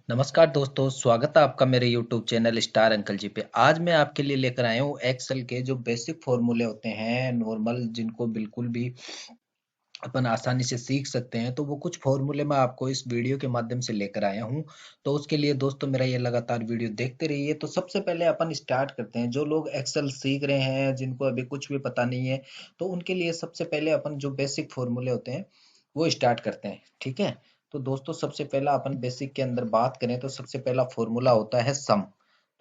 नमस्कार दोस्तों, स्वागत है आपका मेरे YouTube चैनल स्टार अंकल जी पे। आज मैं आपके लिए लेकर आया हूँ एक्सेल के जो बेसिक फॉर्मूले होते हैं नॉर्मल, जिनको बिल्कुल भी अपन आसानी से सीख सकते हैं। तो वो कुछ फॉर्मूले मैं आपको इस वीडियो के माध्यम से लेकर आया हूँ। तो उसके लिए दोस्तों मेरा ये लगातार वीडियो देखते रहिए। तो सबसे पहले अपन स्टार्ट करते हैं। जो लोग एक्सेल सीख रहे हैं, जिनको अभी कुछ भी पता नहीं है, तो उनके लिए सबसे पहले अपन जो बेसिक फॉर्मूले होते हैं वो स्टार्ट करते हैं। ठीक है। तो दोस्तों सबसे पहला अपन बेसिक के अंदर बात करें तो सबसे पहला फॉर्मूला होता है सम।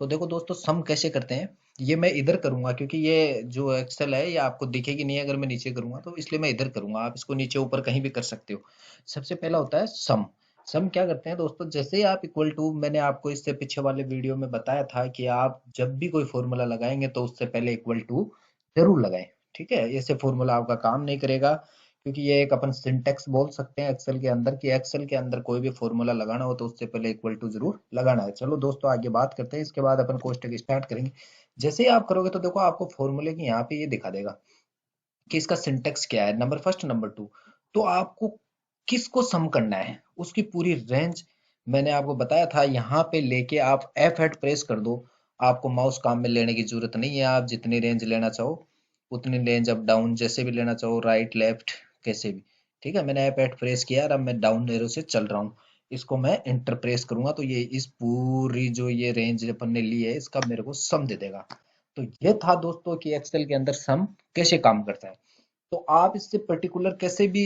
तो देखो दोस्तों, सम कैसे करते हैं, ये मैं इधर करूंगा क्योंकि ये जो एक्सेल है ये आपको दिखेगी नहीं अगर मैं नीचे करूंगा, तो इसलिए मैं इधर करूंगा। आप इसको नीचे ऊपर कहीं भी कर सकते हो। सबसे पहला होता है सम। सम क्या करते हैं दोस्तों, जैसे ही आप इक्वल टू, मैंने आपको इससे पीछे वाले वीडियो में बताया था कि आप जब भी कोई फॉर्मूला लगाएंगे तो उससे पहले इक्वल टू जरूर लगाएं। ठीक है, ऐसे फॉर्मूला आपका काम नहीं करेगा, क्योंकि ये एक अपन सिंटेक्स बोल सकते हैं एक्सेल के अंदर, कि एक्सेल के अंदर कोई भी फॉर्मूला लगाना हो तो उससे पहले इक्वल टू जरूर लगाना है। चलो दोस्तों आगे बात करते हैं, इसके बाद अपन कोष्टक स्टार्ट करेंगे। जैसे ही आप करोगे तो देखो आपको फॉर्मूले की यहाँ पे ये दिखा देगा कि इसका सिंटेक्स क्या है, नंबर फर्स्ट नंबर टू। तो आपको किसको सम करना है उसकी पूरी रेंज मैंने आपको बताया था। यहाँ पे लेके आप F8 प्रेस कर दो। आपको माउस काम में लेने की जरूरत नहीं है, आप जितनी रेंज लेना चाहो उतनी रेंज, अप डाउन जैसे भी लेना चाहो, राइट लेफ्ट कैसे भी। ठीक है, मैंने F8 प्रेस किया और अब मैं डाउन एरो से चल रहा हूँ। इसको मैं इंटर प्रेस करूंगा तो ये इस पूरी जो ये रेंज अपन ने ली है इसका मेरे को सम दे देगा। तो ये था दोस्तों कि एक्सेल के अंदर सम कैसे काम करता है। तो आप इससे पर्टिकुलर कैसे भी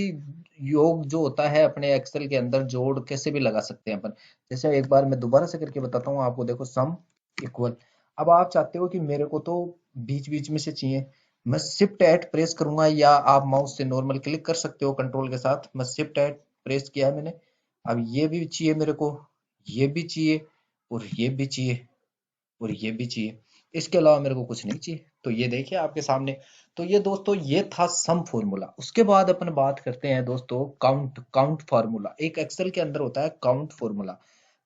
योग जो होता है अपने एक्सेल के अंदर जोड़ कैसे भी लगा सकते हैं अपन। जैसे एक बार मैं दोबारा से करके बताता हूँ आपको। देखो सम इक्वल, अब आप चाहते हो कि मेरे को तो बीच बीच में से चाहिए, मैं शिफ्ट ऐट प्रेस करूंगा, या आप माउस से नॉर्मल क्लिक कर सकते हो कंट्रोल के साथ। मैं शिफ्ट ऐट प्रेस किया है मैंने। अब ये भी चाहिए मेरे को, ये भी चाहिए, और ये भी चाहिए, और ये भी चाहिए। इसके अलावा मेरे को कुछ नहीं चाहिए। तो ये देखिए आपके सामने। तो ये दोस्तों ये था सम फॉर्मूला। उसके बाद अपन बात करते हैं दोस्तों काउंट। काउंट फार्मूला एक एक्सेल के अंदर होता है, काउंट फॉर्मूला।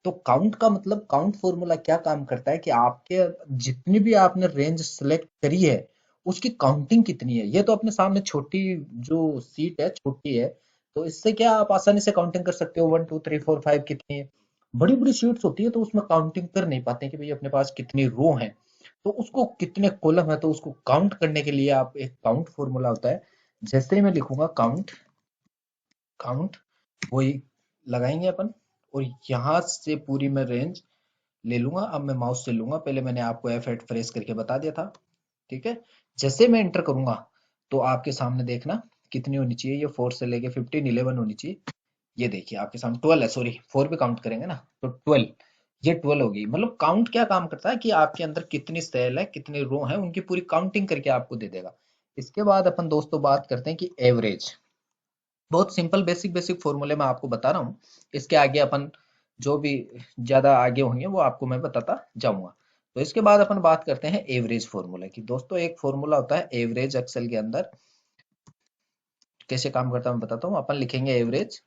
तो काउंट का मतलब, काउंट फॉर्मूला क्या काम करता है कि आपके जितनी भी आपने रेंज सेलेक्ट करी है उसकी काउंटिंग कितनी है। ये तो अपने सामने छोटी जो सीट है छोटी है, तो इससे क्या आप आसानी से काउंटिंग कर सकते हो, 1 2 3 4 5 कितनी है। बड़ी बड़ी शीट्स होती है तो उसमें काउंटिंग कर नहीं पाते कि भाई अपने पास कितनी रो हैं, तो उसको कितने कॉलम है, तो उसको काउंट करने के लिए आप एक काउंट फॉर्मूला होता है। जैसे ही मैं लिखूंगा काउंट, काउंट वही लगाएंगे अपन, और यहां से पूरी मैं रेंज ले लूंगा। अब मैं माउस से लूंगा, पहले मैंने आपको F8 प्रेस करके बता दिया था। ठीक है, जैसे मैं एंटर करूंगा तो आपके सामने देखना कितनी होनी चाहिए, ये 4 से लेके 15 11 होनी चाहिए। ये देखिए आपके सामने 12 है, सॉरी 4 भी काउंट करेंगे ना तो 12। ये 12 होगी। मतलब काउंट क्या काम करता है कि आपके अंदर कितनी सेल है कितनी रो है उनकी पूरी काउंटिंग करके आपको दे देगा। इसके बाद अपन दोस्तों बात करते हैं कि एवरेज। बहुत सिंपल बेसिक बेसिक फॉर्मूले मैं आपको बता रहा हूँ। इसके आगे अपन जो भी ज्यादा आगे होंगे वो आपको मैं बताता जाऊंगा। तो इसके बाद अपन बात करते हैं एवरेज फॉर्मूला की। दोस्तों एक फॉर्मूला होता है एवरेज एक्सेल के अंदर। कैसे काम करता है मैं बताता हूँ। अपन लिखेंगे एवरेज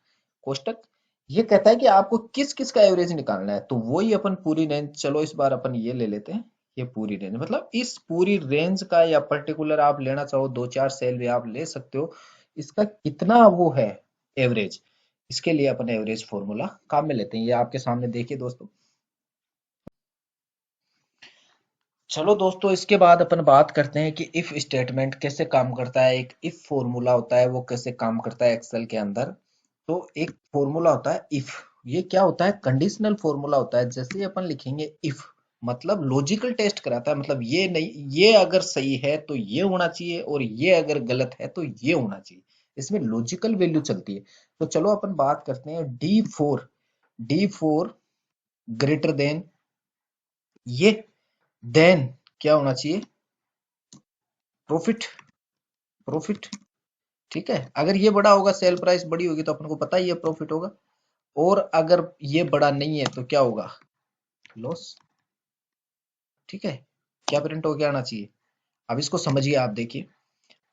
कोष्टक। ये कहता है कि आपको किस किस का एवरेज निकालना है, तो वही अपन पूरी रेंज, चलो इस बार अपन ये ले लेते हैं। ये पूरी रेंज मतलब इस पूरी रेंज का, या पर्टिकुलर आप लेना चाहो 2 4 सेल भी आप ले सकते हो, इसका कितना वो है एवरेज। इसके लिए अपन एवरेज फॉर्मूला काम में लेते हैं। ये आपके सामने देखिए दोस्तों। चलो दोस्तों इसके बाद अपन बात करते हैं कि इफ स्टेटमेंट कैसे काम करता है। एक इफ फॉर्मूला होता है वो कैसे काम करता है एक्सेल के अंदर। तो एक फॉर्मूला होता है इफ। ये क्या होता है, कंडीशनल फॉर्मूला होता है। जैसे ही अपन लिखेंगे इफ, मतलब लॉजिकल टेस्ट कराता है। मतलब ये नहीं, ये अगर सही है तो ये होना चाहिए, और ये अगर गलत है तो ये होना चाहिए। इसमें लॉजिकल वैल्यू चलती है। तो चलो अपन बात करते हैं D4। D4 ग्रेटर देन ये, देन क्या होना चाहिए, प्रॉफिट। प्रॉफिट, ठीक है। अगर ये बड़ा होगा, सेल प्राइस बड़ी होगी, तो अपन को पता ही है प्रॉफिट होगा। और अगर ये बड़ा नहीं है तो क्या होगा, लॉस। ठीक है, क्या प्रिंट होके आना चाहिए। अब इसको समझिए, आप देखिए,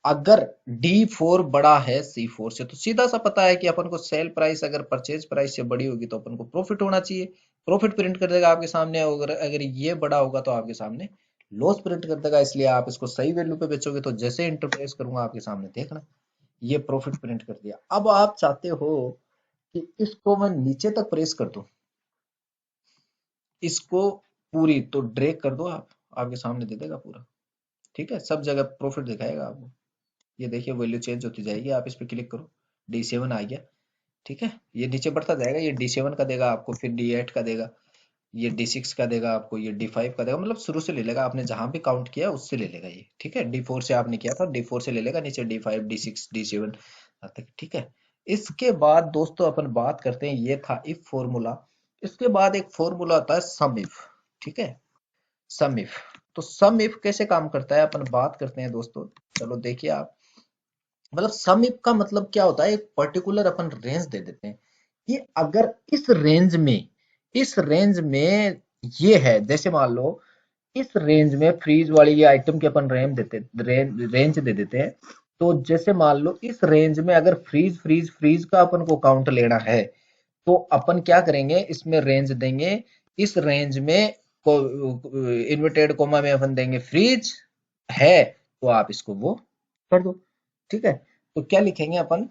अगर D4 बड़ा है C4 से तो सीधा सा पता है कि अपन को सेल प्राइस अगर परचेज प्राइस से बड़ी होगी तो अपन को प्रॉफिट होना चाहिए। प्रॉफिट प्रिंट कर देगा आपके सामने। अगर अगर ये बड़ा होगा तो आपके सामने लॉस प्रिंट कर देगा। इसलिए आप इसको सही वैल्यू पे बेचोगे। तो जैसे इंटरप्रेस करूंगा आपके सामने देखना, ये प्रॉफिट प्रिंट कर दिया। अब आप चाहते हो कि इसको मैं नीचे तक प्रेस कर दूं, इसको पूरी तो ड्रैग कर दो आप, आपके सामने दे देगा पूरा। ठीक है, सब जगह प्रॉफिट दिखाएगा आपको। ये देखिए वैल्यू चेंज होती जाएगी, आप इस पे क्लिक करो, D7 आ गया। ठीक है, ये नीचे बढ़ता जाएगा, ये D7 का देगा आपको, फिर D8 का देगा, ये D6 का देगा आपको, ये D5 का देगा, मतलब शुरू से ले लेगा, आपने जहां भी काउंट किया उससे ले लेगा ये। ठीक है, D4 से आपने किया था, D4 से ले लेगा, नीचे D5 D6 D7 तक। ठीक है, इसके बाद दोस्तों अपन बात करते हैं, ये था इफ फॉर्मूला। इसके बाद एक फॉर्मूला होता है सम इफ। ठीक है, सम इफ। तो सम इफ कैसे काम करता है अपन बात करते हैं दोस्तों। चलो देखिए आप, मतलब सम इफ का मतलब क्या होता है, एक पर्टिकुलर अपन रेंज दे देते हैं कि अगर इस रेंज में ये है, जैसे मान लो इस रेंज में फ्रीज वाली ये आइटम के अपन रेंज दे देते हैं। तो जैसे मान लो इस रेंज में अगर फ्रीज का अपन को काउंट लेना है, तो अपन क्या करेंगे, इसमें रेंज देंगे, इस रेंज में को इन्वर्टेड कोमा में अपन देंगे फ्रीज है, तो आप इसको वो कर दो। ठीक है, तो क्या लिखेंगे अपन,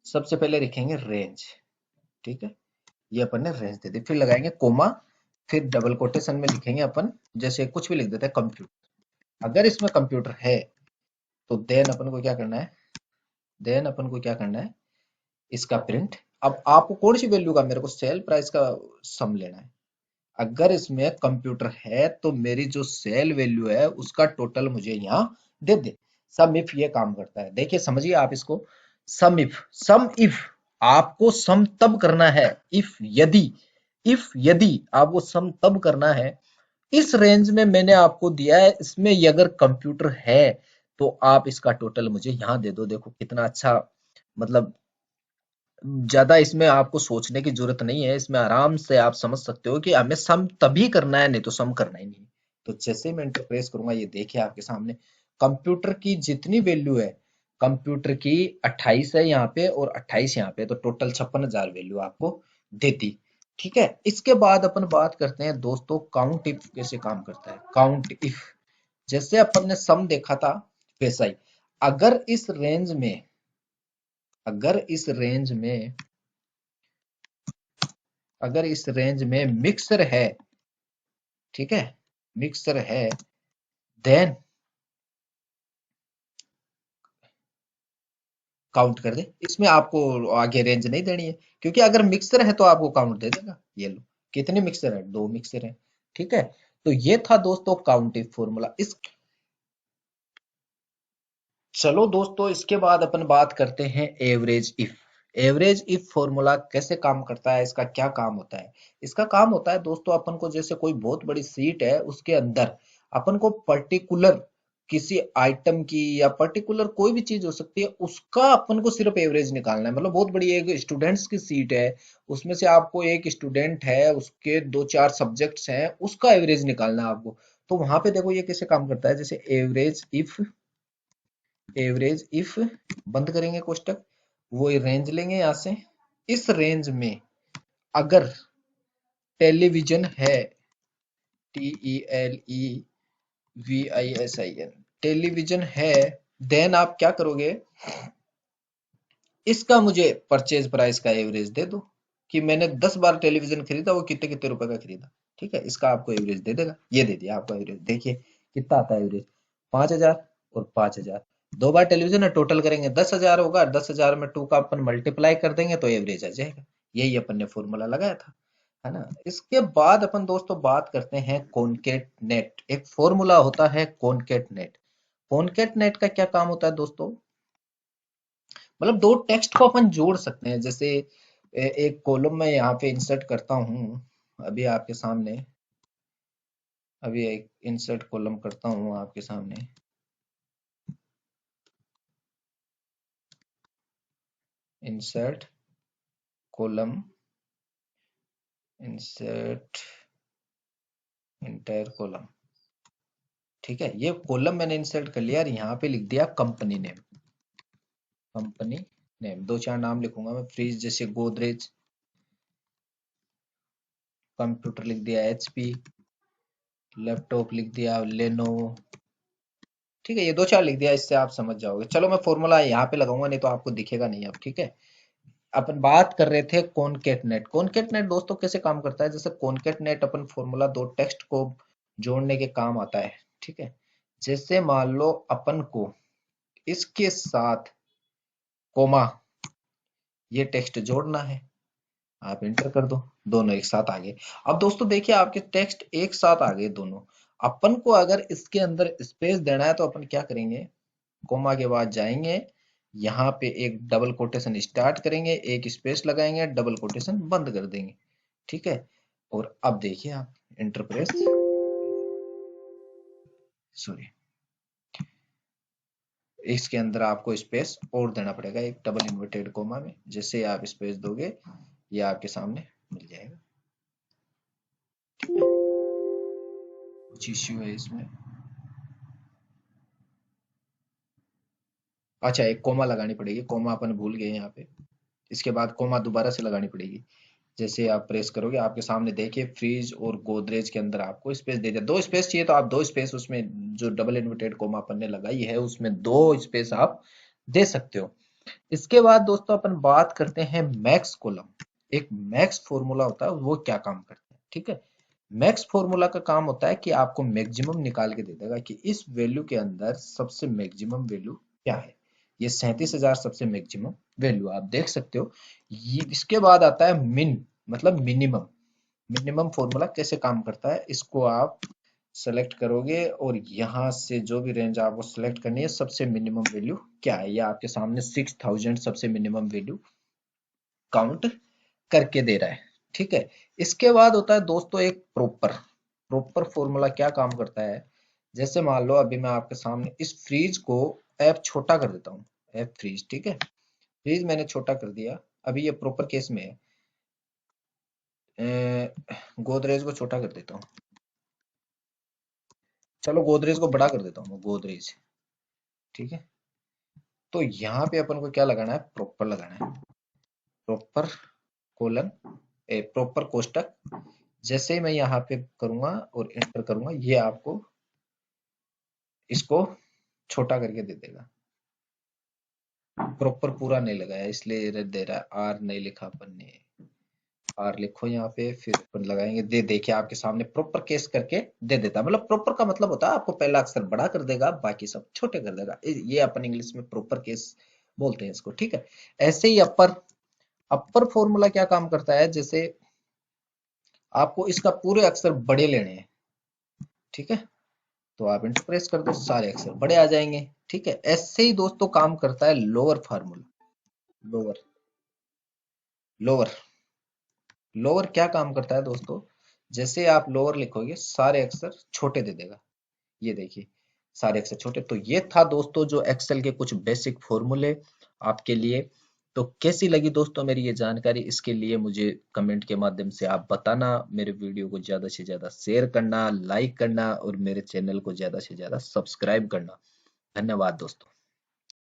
सबसे पहले लिखेंगे रेंज। ठीक है, ये अपन ने रेंज दे दी, फिर लगाएंगे कोमा, फिर डबल कोटेशन में लिखेंगे अपन, जैसे कुछ भी लिख देते हैं कंप्यूटर। अगर इसमें कंप्यूटर है तो देन अपन को क्या करना है, इसका प्रिंट। अब आपको कौन सी वैल्यू का, मेरे को सेल प्राइस का सम लेना है। अगर इसमें कंप्यूटर है तो मेरी जो सेल वैल्यू है उसका टोटल मुझे यहाँ दे दे। सम इफ ये काम करता है, देखिए समझिए आप इसको। सम इफ आपको सम तब करना है, इफ यदि आपको सम तब करना है, इस रेंज में मैंने आपको दिया है, इसमें ये अगर कंप्यूटर है तो आप इसका टोटल मुझे यहाँ दे दो। देखो कितना अच्छा, मतलब ज्यादा इसमें आपको सोचने की जरूरत नहीं है, इसमें आराम से आप समझ सकते हो कि हमें सम तभी करना है, नहीं तो सम करना ही नहीं। तो जैसे मैं इंटर प्रेस करूंगा, ये देखिए आपके सामने कंप्यूटर की जितनी वैल्यू है, कंप्यूटर की 28 है यहाँ पे और 28 यहाँ पे, तो टोटल 56,000 वैल्यू आपको देती। ठीक है, इसके बाद अपन बात करते हैं दोस्तों काउंट इफ कैसे काम करता है। काउंट इफ जैसे अपन ने सम देखा था वैसा ही, अगर इस रेंज में अगर इस रेंज में अगर इस रेंज में मिक्सर है, ठीक है, मिक्सर है, देन काउंट कर दे। इसमें आपको आगे रेंज नहीं देनी है, क्योंकि अगर मिक्सर है तो आपको काउंट दे देगा। ये लो, कितने मिक्सर है, 2 मिक्सर है। ठीक है, तो ये था दोस्तों काउंट इफ फॉर्मूला। इस चलो दोस्तों, इसके बाद अपन बात करते हैं average if. Average if formula कैसे काम करता है, इसका क्या काम होता है। इसका काम होता है दोस्तों, अपन को जैसे कोई बहुत बड़ी सीट है, उसके अंदर अपन को पर्टिकुलर किसी आइटम की या पर्टिकुलर कोई भी चीज हो सकती है, उसका अपन को सिर्फ एवरेज निकालना है। मतलब बहुत बड़ी एक स्टूडेंट्स की सीट है, उसमें से आपको एक स्टूडेंट है, उसके 2-4 सब्जेक्ट्स हैं, उसका एवरेज निकालना है आपको। तो वहां पे देखो ये कैसे काम करता है, जैसे एवरेज इफ बंद करेंगे कोष्टक, वो रेंज लेंगे यहां से। इस रेंज में अगर टेलीविजन है, TELEVISIN, टेलीविजन है, देन आप क्या करोगे, इसका मुझे परचेज प्राइस का एवरेज दे दो, कि मैंने 10 बार टेलीविजन खरीदा, वो कितने कितने रुपए का खरीदा। ठीक है, इसका आपको एवरेज दे देगा। ये दे दिया आपको एवरेज, देखिए कितना आता है एवरेज, 5,000 और 5,000। 2 बार टेलीविजन है, टोटल करेंगे 10,000 होगा, 10,000 में 2 का अपन मल्टीप्लाई कर देंगे तो एवरेज आ जाएगा। यही अपन ने फॉर्मूला लगाया था, है ना। इसके बाद अपन दोस्तों बात करते हैं कॉनकेट नेट। एक फॉर्मूला होता है कॉनकेट नेट। कॉनकेट नेट का क्या काम होता है दोस्तों, मतलब दो टेक्स्ट को अपन जोड़ सकते हैं। जैसे एक कॉलम में यहाँ पे इंसर्ट करता हूँ, अभी आपके सामने, अभी एक इंसर्ट कॉलम करता हूँ आपके सामने। Insert column, insert entire column. ठीक है, ये कॉलम मैंने इंसर्ट कर लिया और यहाँ पे लिख दिया कंपनी नेम। कंपनी नेम 2-4 नाम लिखूंगा मैं, फ्रिज जैसे गोदरेज, कंप्यूटर लिख दिया HP, लैपटॉप लिख दिया लेनोवो। ठीक है, ये 2-4 लिख दिया, इससे आप समझ जाओगे। चलो मैं फॉर्मूला यहाँ पे लगाऊंगा, नहीं तो आपको दिखेगा नहीं अब। ठीक है, अपन बात कर रहे थे कॉनकेटनेट। कॉनकेटनेट दोस्तों कैसे काम करता है, जैसे कॉनकेटनेट अपन फॉर्मूला दो टेक्स्ट को जोड़ने के काम आता है, ठीक है। जैसे मान लो अपन को इसके साथ कोमा ये टेक्स्ट जोड़ना है, आप इंटर कर दो, दोनों एक साथ आ गए। अब दोस्तों देखिए आपके टेक्स्ट एक साथ आ गए दोनों। अपन को अगर इसके अंदर स्पेस देना है तो अपन क्या करेंगे, कोमा के बाद जाएंगे, यहाँ पे एक डबल कोटेशन स्टार्ट करेंगे, एक स्पेस लगाएंगे, डबल कोटेशन बंद कर देंगे, ठीक है। और अब देखिए आप इंटर प्रेस, सॉरी, इसके अंदर आपको स्पेस और देना पड़ेगा एक डबल इन्वर्टेड कोमा में। जैसे आप स्पेस दोगे ये आपके सामने मिल जाएगा, ठीक है। कुछ इश्यू है इसमें, अच्छा एक कोमा लगानी पड़ेगी, कोमा अपन भूल गए यहाँ पे। इसके बाद कोमा दोबारा से लगानी पड़ेगी। जैसे आप प्रेस करोगे आपके सामने देखिए फ्रीज और गोदरेज के अंदर आपको स्पेस दे दिया। दो स्पेस चाहिए तो आप दो स्पेस उसमें, जो डबल इन्वर्टेड कोमा अपन ने लगाई है उसमें दो स्पेस आप दे सकते हो। इसके बाद दोस्तों अपन बात करते हैं मैक्स कॉलम। एक मैक्स फॉर्मूला होता है, वो क्या काम करता है, ठीक है। मैक्स फॉर्मूला का काम होता है कि आपको मैक्सिमम निकाल के दे देगा कि इस वैल्यू के अंदर सबसे मैक्सिमम वैल्यू क्या है। ये 37,000 सबसे मैक्सिमम वैल्यू आप देख सकते हो। ये इसके बाद आता है मिन, मतलब मिनिमम। मिनिमम फॉर्मूला कैसे काम करता है, इसको आप सेलेक्ट करोगे और यहाँ से जो भी रेंज आपको सेलेक्ट करनी है, सबसे मिनिमम वैल्यू क्या है, ये आपके सामने 6000 सबसे मिनिमम वैल्यू काउंट करके दे रहा है, ठीक है। इसके बाद होता है दोस्तों एक प्रॉपर। प्रॉपर फॉर्मूला क्या काम करता है, जैसे मान लो अभी मैं आपके सामने इस फ्रीज को एफ छोटा कर देता हूँ, एफ फ्रीज, ठीक है। फ्रीज मैंने छोटा कर दिया, अभी ये प्रॉपर केस में है। गोदरेज को छोटा कर देता हूँ, चलो गोदरेज को बड़ा कर देता हूँ, गोदरेज, ठीक है। तो यहाँ पे अपन को क्या लगाना है, प्रॉपर लगाना है, प्रॉपर कोलन, ए प्रॉपर कोष्टक। जैसे ही मैं यहाँ पे करूंगा और एंटर करूंगा, ये आपको इसको छोटा करके दे देगा। प्रॉपर पूरा नहीं लगाया इसलिए एरर दे रहा है, आर नहीं लिखा अपन ने, आर लिखो यहाँ पे, फिर अपन लगाएंगे, दे देखिए आपके सामने प्रॉपर केस करके दे देता है। मतलब प्रॉपर का मतलब होता है आपको पहला अक्षर बड़ा कर देगा, बाकी सब छोटे कर देगा। ये अपन इंग्लिश में प्रॉपर केस बोलते हैं इसको, ठीक है। ऐसे ही अपर, अपर फॉर्मूला क्या काम करता है, जैसे आपको इसका पूरे अक्षर बड़े लेने हैं, ठीक है। तो आप इंटर प्रेस कर दो, सारे अक्षर बड़े आ जाएंगे, ठीक है। ऐसे ही दोस्तों काम करता है lower formula. Lower, lower, lower क्या काम करता है दोस्तों, जैसे आप लोअर लिखोगे सारे अक्षर छोटे दे देगा, ये देखिए सारे अक्षर छोटे। तो ये था दोस्तों जो एक्सेल के कुछ बेसिक फॉर्मूले आपके लिए। तो कैसी लगी दोस्तों मेरी ये जानकारी, इसके लिए मुझे कमेंट के माध्यम से आप बताना। मेरे वीडियो को ज्यादा से ज्यादा शेयर करना, लाइक करना और मेरे चैनल को ज्यादा से ज्यादा सब्सक्राइब करना। धन्यवाद दोस्तों।